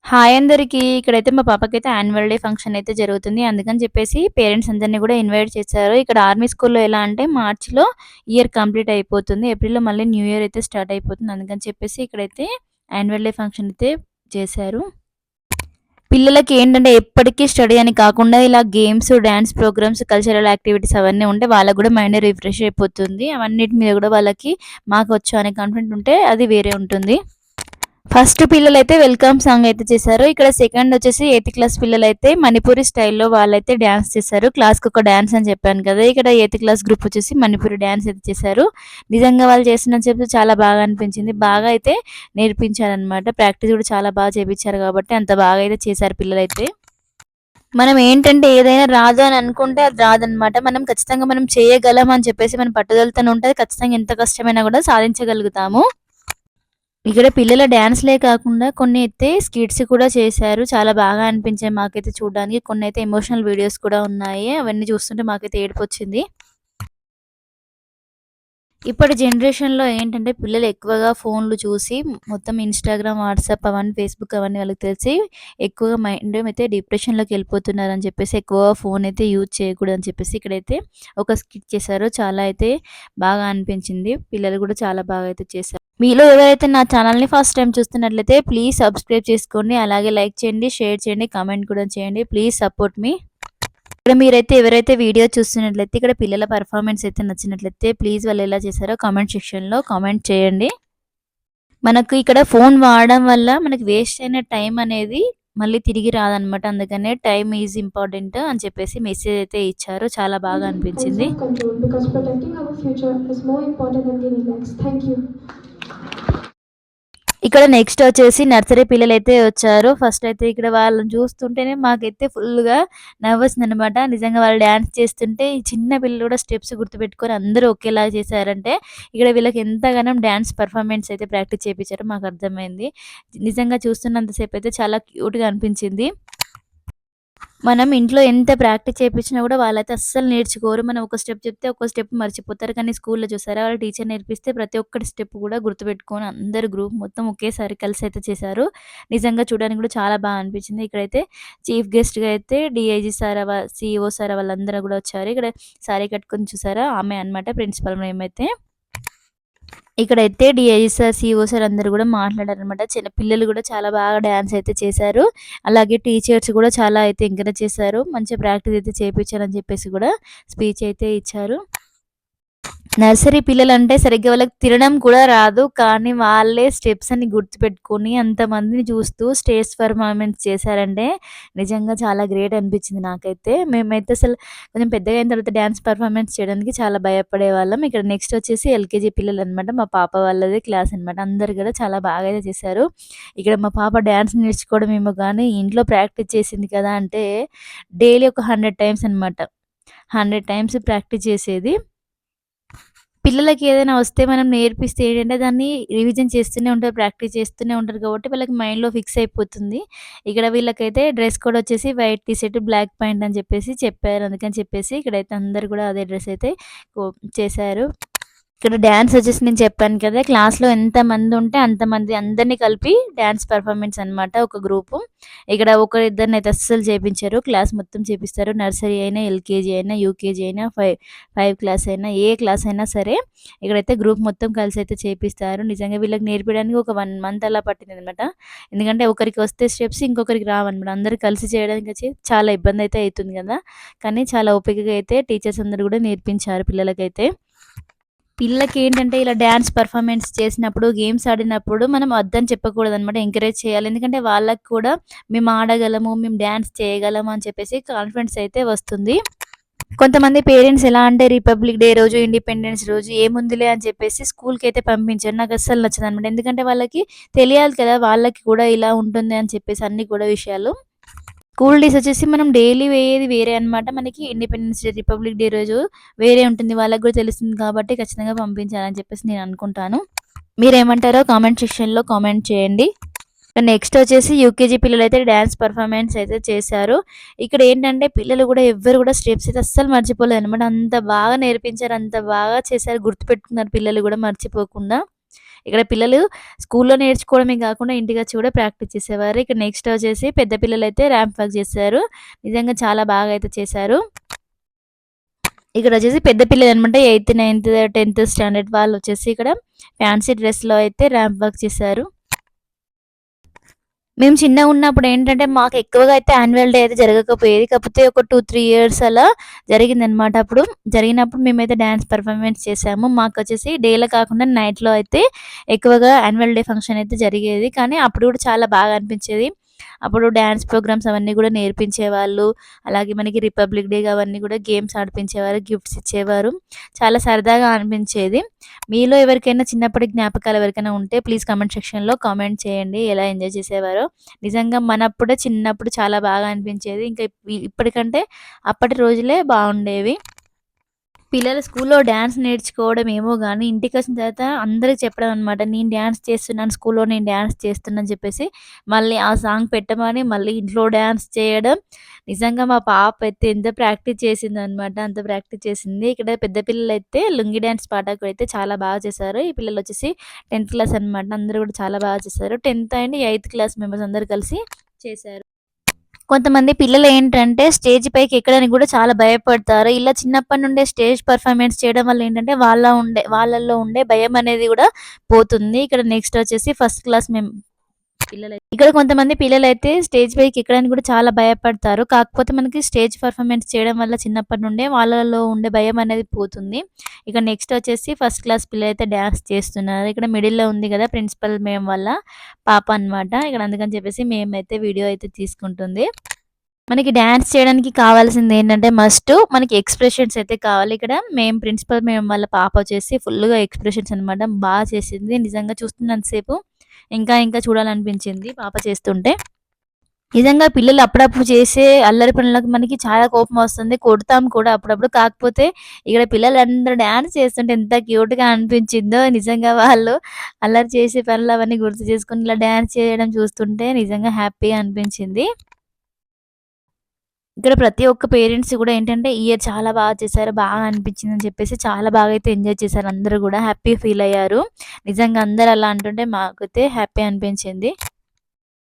Hi అందరికీ. ఇక్కడైతే మా పాపకైతే యాన్యువల్ డే ఫంక్షన్ అయితే జరుగుతుంది. అందుకని చెప్పేసి పేరెంట్స్ అందరిని కూడా ఇన్వైట్ చేశారు. ఇక్కడ ఆర్మీ స్కూల్‌లో ఎలా అంటే మార్చ్‌లో ఇయర్ కంప్లీట్ అయిపోతుంది. ఏప్రిల్‌లో మళ్ళీ న్యూ ఇయర్ అయితే స్టార్ట్ అయిపోతుంది. అందుకని చెప్పేసి ఇక్కడైతే యాన్యువల్ డే ఫంక్షన్ అయితే చేశారు. పిల్లలకి ఏంటంటే ఎప్పటికీ స్టడీ అని కాకుండా ఇలా games, dance programs, cultural activities అవన్నీ ఉంటే వాళ్ళకి కూడా మైండ్ రిఫ్రెష్ అయిపోతుంది. అవన్నిటి మీద కూడా వాళ్ళకి మాకొచ్చు అనే కాన్ఫిడెంట్ ఉంటే అది వేరే ఉంటుంది. ఫస్ట్ పిల్లలైతే వెల్కమ్ సాంగ్ అయితే చేశారు. ఇక్కడ సెకండ్ వచ్చేసి 8థ్ క్లాస్ పిల్లలైతే మణిపురి స్టైల్‌లో వాళ్ళైతే డాన్స్ చేశారు. క్లాస్‌కి ఒక డాన్స్ అని చెప్పాను కదా! ఇక్కడ 8థ్ క్లాస్ గ్రూప్ వచ్చేసి మణిపురి డాన్స్ అయితే చేశారు. నిజంగా వాళ్ళు చేస్తున్నంత సేపు చాలా బాగా అనిపించింది. బాగా అయితే నేర్పించారనమాట. ప్రాక్టీస్ కూడా చాలా బాగా చేపించారు కాబట్టి అంత బాగా అయితే చేశారు పిల్లలైతే. మనం ఏంటంటే ఏదైనా రాదు అని అనుకుంటే అది రాదనమాట. మనం ఖచ్చితంగా మనం చేయగలం అని చెప్పేసి మన పట్టుదలతోని ఉంటే ఖచ్చితంగా ఎంత కష్టమైనా కూడా సాధించగలుగుతాము. ఇక్కడ పిల్లల డాన్స్‌లే కాకుండా కొన్ని అయితే స్కిట్స్ కూడా చేశారు. చాలా బాగా అనిపించాయి మాకైతే చూడ్డానికి. కొన్నైతే ఎమోషనల్ వీడియోస్ కూడా ఉన్నాయి. అవన్నీ చూస్తుంటే మాకైతే ఏడుపొచ్చింది. ఇప్పటి జనరేషన్‌లో ఏంటంటే పిల్లలు ఎక్కువగా ఫోన్‌లు చూసి మొత్తం ఇన్‌స్టాగ్రామ్, వాట్సాప్ అవన్నీ ఫేస్‌బుక్ అవన్నీ వాళ్ళకి తెలిసి ఎక్కువగా మైండ్ అయితే డిప్రెషన్‌లోకి వెళ్ళిపోతున్నారని చెప్పేసి ఎక్కువగా ఫోన్ అయితే యూజ్ చేయకూడదని చెప్పేసి ఇక్కడైతే ఒక స్కిట్ చేశారు. చాలా అయితే బాగా అనిపించింది. పిల్లలు కూడా చాలా బాగా అయితే చేశారు. మీలో ఎవరైతే నా ఛానల్‌ని ఫస్ట్ టైమ్ చూస్తున్నట్లయితే ప్లీజ్ సబ్స్క్రైబ్ చేసుకోండి. అలాగే లైక్ చేయండి, షేర్ చేయండి, కామెంట్ కూడా చేయండి. ప్లీజ్ సపోర్ట్ మీ. ఇక్కడ మీరైతే ఎవరైతే వీడియో చూస్తున్నట్లయితే ఇక్కడ పిల్లల పెర్ఫార్మన్స్ అయితే నచ్చినట్లయితే ప్లీజ్ వాళ్ళు ఎలా చేశారో కామెంట్ సెక్షన్‌లో కామెంట్ చేయండి. మనకు ఇక్కడ ఫోన్ వాడడం వల్ల మనకి వేస్ట్ అయిన టైం అనేది మళ్ళీ తిరిగి రాదనమాట. అందుకనే టైమ్ ఈజ్ ఇంపార్టెంట్ అని చెప్పేసి మెసేజ్ అయితే ఇచ్చారు. చాలా బాగా and అనిపించింది. self-control because protecting our future is more important than gaining likes. Thank you. ఇక్కడ నెక్స్ట్ వచ్చేసి నర్సరీ పిల్లలైతే వచ్చారు. ఫస్ట్ అయితే ఇక్కడ వాళ్ళని చూస్తుంటేనే మాకైతే ఫుల్‌గా నవ్వొచ్చిందనమాట. నిజంగా వాళ్ళు డాన్స్ చేస్తుంటే ఈ చిన్న పిల్లలు కూడా స్టెప్స్ గుర్తుపెట్టుకొని అందరూ ఒకేలాగా చేశారంటే ఇక్కడ వీళ్ళకి ఎంతగానం డాన్స్ పెర్ఫార్మన్స్ అయితే ప్రాక్టీస్ చేపించారో మాకు అర్థమైంది. నిజంగా చూస్తున్నంత సేపు అయితే చాలా క్యూట్‌గా అనిపించింది. మనం ఇంట్లో ఎంత ప్రాక్టీస్ చేపించినా కూడా వాళ్ళైతే అస్సలు నేర్చుకోరు. మనం ఒక స్టెప్ చెప్తే ఒక స్టెప్ మర్చిపోతారు. కానీ స్కూల్‌లో చూసారా వాళ్ళ టీచర్ నేర్పిస్తే ప్రతి ఒక్కటి స్టెప్ కూడా గుర్తుపెట్టుకొని అందరూ గ్రూప్ మొత్తం ఒకేసారి కలిసి అయితే చేశారు. నిజంగా చూడడానికి కూడా చాలా బాగా అనిపించింది. ఇక్కడైతే చీఫ్ గెస్ట్‌గా అయితే డీఐజీ సార్ సీఈఓ సార్ వాళ్ళందరూ కూడా వచ్చారు. ఇక్కడ సారీ కట్టుకొని చూసారా ఆమె అన్నమాట ప్రిన్సిపల్ మేమైతే. ఇక్కడైతే డీఐజీ సార్, సీఈఓ సార్ అందరూ గూడా మాట్లాడారనమాట. చిన్న పిల్లలు గూడా చాలా బాగా డాన్స్ అయితే చేశారు. అలాగే టీచర్స్ గూడా చాలా అయితే ఎంకరేజ్ చేశారు. మంచిగా ప్రాక్టీస్ అయితే చేపిచ్చారని చెప్పేసి గూడా స్పీచ్ అయితే ఇచ్చారు. నర్సరీ పిల్లలంటే సరిగ్గా వాళ్ళకి తినడం కూడా రాదు. కానీ వాళ్ళే స్టెప్స్ అన్ని గుర్తుపెట్టుకొని అంతమందిని చూస్తూ స్టేజ్ పెర్ఫార్మన్స్ చేశారంటే నిజంగా చాలా గ్రేట్ అనిపించింది నాకైతే. మేమైతే అసలు కొంచెం పెద్దగా అయిన తర్వాత డాన్స్ పెర్ఫార్మన్స్ చేయడానికి చాలా భయపడేవాళ్ళం. ఇక్కడ నెక్స్ట్ వచ్చేసి ఎల్‌కేజీ పిల్లలనమాట. మా పాప వాళ్ళది క్లాస్ అనమాట. అందరూ కూడా చాలా బాగా అయితే చేశారు. ఇక్కడ మా పాప డాన్స్ నేర్చుకోవడమేమో గానీ ఇంట్లో ప్రాక్టీస్ చేసింది కదా అంటే డైలీ ఒక 100 టైమ్స్ అనమాట. 100 టైమ్స్ ప్రాక్టీస్ చేసేది. పిల్లలకి ఏదైనా వస్తే మనం నేర్పిస్తే ఏంటంటే దాన్ని రివిజన్ చేస్తూనే ఉంటారు. ప్రాక్టీస్ చేస్తూనే ఉంటారు కాబట్టి వాళ్ళకి మైండ్‌లో ఫిక్స్ అయిపోతుంది. ఇక్కడ వీళ్ళకైతే డ్రెస్ కోడ్ వచ్చేసి white T shirt, black pant అని చెప్పేసి చెప్పారు. అందుకని చెప్పేసి ఇక్కడైతే అందరూ కూడా అదే డ్రెస్ అయితే చేశారు. ఇక్కడ డాన్స్ వచ్చేసి నేను చెప్పాను కదా! క్లాస్‌లో ఎంతమందుంటే అంతమంది అందరిని కలిపి డాన్స్ పెర్ఫార్మన్స్ అనమాట ఒక గ్రూపు. ఇక్కడ ఒకరిద్దరినైతే అస్సలు చేపించరు. క్లాస్ మొత్తం చేపిస్తారు. నర్సరీ అయినా, ఎల్‌కేజీ అయినా, యూకేజీ అయినా, 5 క్లాస్ అయినా, ఏ క్లాస్ అయినా సరే ఇక్కడైతే గ్రూప్ మొత్తం కలిసి అయితే చేపిస్తారు. నిజంగా వీళ్ళకి నేర్పియడానికి ఒక 1 మంత్ అలా పట్టిందనమాట. ఎందుకంటే ఒకరికి వస్తే స్టెప్స్ ఇంకొకరికి రావనమాట. అందరూ కలిసి చేయడానికి వచ్చి చాలా ఇబ్బందయితే అయితుంది కదా! కానీ చాలా ఓపికగా అయితే టీచర్స్ అందరూ కూడా నేర్పించారు పిల్లలకైతే. పిల్లలకేంటంటే ఇలా డాన్స్ పెర్ఫార్మన్స్ చేసినప్పుడు, గేమ్స్ ఆడినప్పుడు మనం వద్దని చెప్పకూడదనమాట. ఎంకరేజ్ చేయాలి. ఎందుకంటే వాళ్ళకి కూడా మేము ఆడగలము, మేము డాన్స్ చేయగలము అని చెప్పేసి కాన్ఫిడెన్స్ అయితే వస్తుంది. కొంతమంది పేరెంట్స్ ఎలా అంటే రిపబ్లిక్ డే రోజు, ఇండిపెండెన్స్ రోజు ఏముందిలే అని చెప్పేసి స్కూల్‌కైతే పంపించరు. నాకస్సలు నచ్చదనమాట. ఎందుకంటే వాళ్ళకి తెలియాలి కదా! వాళ్ళకి కూడా ఇలా ఉంటుంది అని చెప్పేసి అన్ని కూడా విషయాలు. స్కూల్ డేస్ వచ్చేసి మనం డైలీ పోయేది వేరే అనమాట. మనకి ఇండిపెండెన్స్ డే, రిపబ్లిక్ డే రోజు వేరే ఉంటుంది. వాళ్ళకి కూడా తెలుస్తుంది కాబట్టి ఖచ్చితంగా పంపించాలని చెప్పేసి నేను అనుకుంటాను. మీరేమంటారో కామెంట్ సెక్షన్‌లో కామెంట్ చేయండి. నెక్స్ట్ వచ్చేసి యూకేజీ పిల్లలైతే డాన్స్ పెర్ఫార్మన్స్ అయితే చేశారు. ఇక్కడ ఏంటంటే పిల్లలు కూడా ఎవ్వరు కూడా స్టెప్స్ అయితే అస్సలు మర్చిపోలేదనమాట. అంత బాగా నేర్పించారు. అంత బాగా చేశారు. గుర్తుపెట్టుకున్నారు పిల్లలు కూడా మర్చిపోకుండా. ఇక్కడ పిల్లలు స్కూల్‌లో నేర్చుకోవడమే గాకుండా ఇంటికొచ్చి కూడా ప్రాక్టీస్ చేసేవారు. ఇక్కడ నెక్స్ట్ వచ్చేసి పెద్ద పిల్లలైతే ర్యాంప్ వాక్ చేశారు. నిజంగా చాలా బాగా అయితే చేశారు. ఇక్కడొచ్చేసి పెద్ద పిల్లలనమాట. 8, 9, 10థ్ స్టాండర్డ్ వాళ్ళొచ్చేసి ఇక్కడ ఫ్యాన్సీ డ్రెస్‌లో అయితే ర్యాంప్ వాక్ చేశారు. మేము చిన్నగున్నప్పుడేంటంటే, మాకు ఎక్కువగా అయితే యాన్యువల్ డే అయితే జరగకపోయేది. కాకపోతే ఒక 2, 3 ఇయర్స్ అలా జరిగిందనమాట. జరిగినప్పుడు మేమైతే డాన్స్ పెర్ఫార్మన్స్ చేశాము. మాకొచ్చేసి డేలో కాకుండా నైట్‌లో అయితే ఎక్కువగా యాన్యువల్ డే ఫంక్షన్ అయితే జరిగేది. కానీ అప్పుడు కూడా చాలా బాగా అనిపించేది. అప్పుడు డాన్స్ ప్రోగ్రామ్స్ అవన్నీ కూడా నేర్పించేవాళ్ళు. అలాగే మనకి రిపబ్లిక్ డే అవన్నీ కూడా గేమ్స్ ఆడిపించేవారు. గిఫ్ట్స్ ఇచ్చేవారు. చాలా సరదాగా అనిపించేది. మీలో ఎవరికైనా చిన్నప్పటి జ్ఞాపకాలు ఎవరికైనా ఉంటే ప్లీజ్ కామెంట్ సెక్షన్‌లో కామెంట్ చేయండి. ఎలా ఎంజాయ్ చేసేవారో. నిజంగా మనప్పుడే చిన్నప్పుడు చాలా బాగా అనిపించేది. ఇంకా ఇప్పటికంటే అప్పటి రోజులే బాగుండేవి. పిల్లలు స్కూల్లో డాన్స్ నేర్చుకోవడం ఏమో గానీ, ఇంటికొచ్చిన తర్వాత అందరికి చెప్పడం అనమాట. నేను డాన్స్ చేస్తున్నాను స్కూల్లో, నేను డాన్స్ చేస్తున్నా అని చెప్పేసి, మళ్ళీ ఆ సాంగ్ పెట్టమని మళ్ళీ ఇంట్లో డాన్స్ చేయడం. నిజంగా మా పాప అయితే ఎంత ప్రాక్టీస్ చేసిందనమాట. అంత ప్రాక్టీస్ చేసింది. ఇక్కడ పెద్ద పిల్లలైతే లుంగీ డాన్స్ పాటకు అయితే చాలా బాగా చేశారు. ఈ పిల్లలొచ్చేసి 10థ్ క్లాస్ అనమాట. అందరూ కూడా చాలా బాగా చేశారు. 10థ్ అండ్ 8థ్ క్లాస్ మెంబర్స్ అందరూ కలిసి చేశారు. కొంతమంది పిల్లలేంటంటే స్టేజ్ పైకి ఎక్కడానికి గూడా చాలా భయపడతారు. ఇలా చిన్నప్పటి నుండే స్టేజ్ పెర్ఫార్మన్స్ చేయడం వల్ల ఏంటంటే వాళ్ళలో ఉండే భయమనేది గూడా పోతుంది. ఇక్కడ నెక్స్ట్ వచ్చేసి ఫస్ట్ క్లాస్ ఇక్కడ కొంతమంది పిల్లలైతే స్టేజ్ పైకి ఎక్కడానికి కూడా చాలా భయపడతారు. కాకపోతే మనకి స్టేజ్ పెర్ఫార్మన్స్ చేయడం వల్ల చిన్నప్పటి నుండే వాళ్ళలో ఉండే భయం అనేది పోతుంది. ఇక నెక్స్ట్ వచ్చేసి ఫస్ట్ క్లాస్ పిల్లలైతే డాన్స్ చేస్తున్నారు. ఇక్కడ మిడిల్‌లో ఉంది గదా! ప్రిన్సిపల్ మేమ్ వాళ్ళ పాప అన్నమాట. ఇక్కడ అందుకని చెప్పేసి మేమైతే వీడియో అయితే తీసుకుంటుంది. మనకి డాన్స్ చేయడానికి కావాల్సిందేంటంటే మనకి ఎక్స్‌ప్రెషన్స్ అయితే కావాలి. ఇక్కడ ప్రిన్సిపల్ వాళ్ళ పాప వచ్చేసి ఫుల్‌గా ఎక్స్‌ప్రెషన్స్ అనమాట. చేసింది. నిజంగా చూస్తున్నంత సేపు ఇంకా చూడాలనిపించింది పాప చేస్తుంటే. నిజంగా పిల్లలు అప్పుడప్పుడు చేసే అల్లరి పనులకు మనకి చాలా కోపమొస్తుంది. కొడతాం కూడా అప్పుడప్పుడు. కాకపోతే ఇక్కడ పిల్లలందరూ డాన్స్ చేస్తుంటే ఎంత క్యూట్‌గా అనిపించిందో. నిజంగా వాళ్ళు అల్లరి చేసే పనులు అవన్నీ గుర్తు చేసుకొని ఇలా డాన్స్ చేయడం చూస్తుంటే నిజంగా హ్యాపీగా అనిపించింది. ఇక్కడ ప్రతి ఒక్క పేరెంట్స్ కూడా ఏంటంటే, ఈ ఇయర్ చాలా బాగా చేశారు, బాగా అనిపించిందని చెప్పేసి చాలా బాగా అయితే ఎంజాయ్ చేశారు. అందరూ గూడా హ్యాపీ ఫీల్ అయ్యారు. నిజంగా అందరూ అలా అంటుంటే మాకైతే హ్యాపీ అనిపించింది.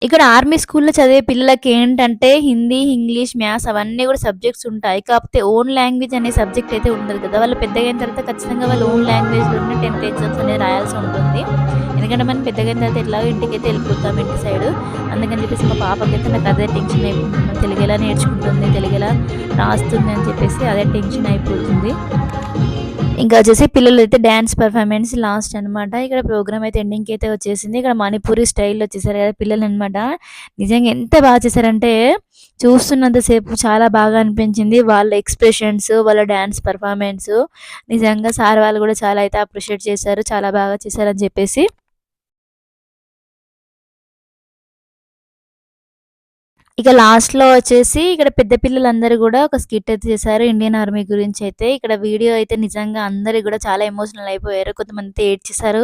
ఇక్కడ ఆర్మీ స్కూల్‌లో చదివే పిల్లలకేంటంటే హిందీ, ఇంగ్లీష్, మ్యాథ్స్ అవన్నీ గూడా సబ్జెక్ట్స్ ఉంటాయి. కాకపోతే ఓన్ లాంగ్వేజ్ అనే సబ్జెక్ట్ అయితే ఉండదు కదా! వాళ్ళు పెద్దగయిన తర్వాత ఖచ్చితంగా వాళ్ళ ఓన్ లాంగ్వేజ్‌లోనే 10థ్ ఎగ్జామ్స్ అనేది రాయాల్సి ఉంటుంది. ఎందుకంటే మనం పెద్దగయిన తర్వాత ఎట్లాగో ఇంటికైతే వెళ్ళిపోతాం ఇంటి సైడు. అందుకని చెప్పేసి మా పాపకైతే నాకు అదే టెన్షన్ అయిపోతుంది. తెలుగు ఎలా నేర్చుకుంటుంది, తెలుగు ఎలా రాస్తుంది అని చెప్పేసి అదే టెన్షన్ అయిపోతుంది. ఇంకా వచ్చేసి పిల్లలైతే డాన్స్ పెర్ఫార్మన్స్ లాస్ట్ అనమాట. ఇక్కడ ప్రోగ్రామ్ అయితే ఎండింగ్‌కి అయితే వచ్చేసింది. ఇక్కడ మణిపూరి స్టైల్‌లో చేశారు కదా పిల్లలనమాట. నిజంగా ఎంత బాగా చేశారంటే చూస్తున్నంత సేపు చాలా బాగా అనిపించింది. వాళ్ళ ఎక్స్‌ప్రెషన్స్, వాళ్ళ డాన్స్ పెర్ఫార్మన్స్ నిజంగా సార్ వాళ్ళు కూడా చాలా అయితే అప్రిషియేట్ చేశారు. చాలా బాగా చేశారని చెప్పేసి. ఇక లాస్ట్‌లో వచ్చేసి ఇక్కడ పెద్ద పిల్లలందరూ గూడా ఒక స్కిట్ అయితే చేశారు. ఇండియన్ ఆర్మీ గురించయితే. ఇక్కడ వీడియో అయితే నిజంగా అందరూ గూడా చాలా ఎమోషనల్ అయిపోయారు. కొంతమందయితే ఏడ్చేశారు.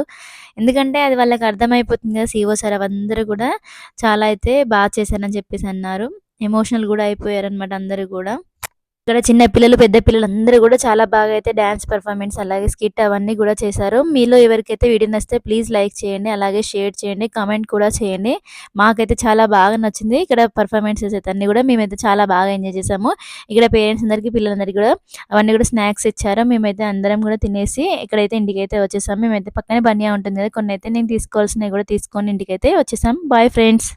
ఎందుకంటే అది వాళ్ళకి అర్థమైపోతుంది గదా! సీఓ సార్ అవందరూ గూడా చాలా అయితే చేశారని చెప్పేసి అన్నారు. ఎమోషనల్ గూడా అయిపోయారనమాట అందరూ గూడా. ఇక్కడ చిన్న పిల్లలు, పెద్ద పిల్లలు అందరూ గూడా చాలా బాగా అయితే డాన్స్ పెర్ఫార్మన్స్ అలాగే స్కిట్ అవన్నీ గూడా చేశారు. మీలో ఎవరికైతే వీడియో నచ్చితే ప్లీజ్ లైక్ చేయండి. అలాగే షేర్ చేయండి. కామెంట్ కూడా చేయండి. మాకైతే చాలా బాగా నచ్చింది. ఇక్కడ పెర్ఫార్మన్సెస్ అయితే అన్నీ గూడా మేమైతే చాలా బాగా ఎంజాయ్ చేశాము. ఇక్కడ పేరెంట్స్ అందరికీ, పిల్లలందరికీ గూడా అవన్నీ గూడా స్నాక్స్ ఇచ్చారు. మేమైతే అందరం గూడా తినేసి ఇక్కడైతే ఇంటికైతే వచ్చేసాము. మేమైతే పక్కనే బనియా ఉంటుంది కదా! కొన్నైతే నేను తీసుకోవాల్సినవి గూడా తీసుకొని ఇంటికైతే వచ్చేసాం. Boy friends.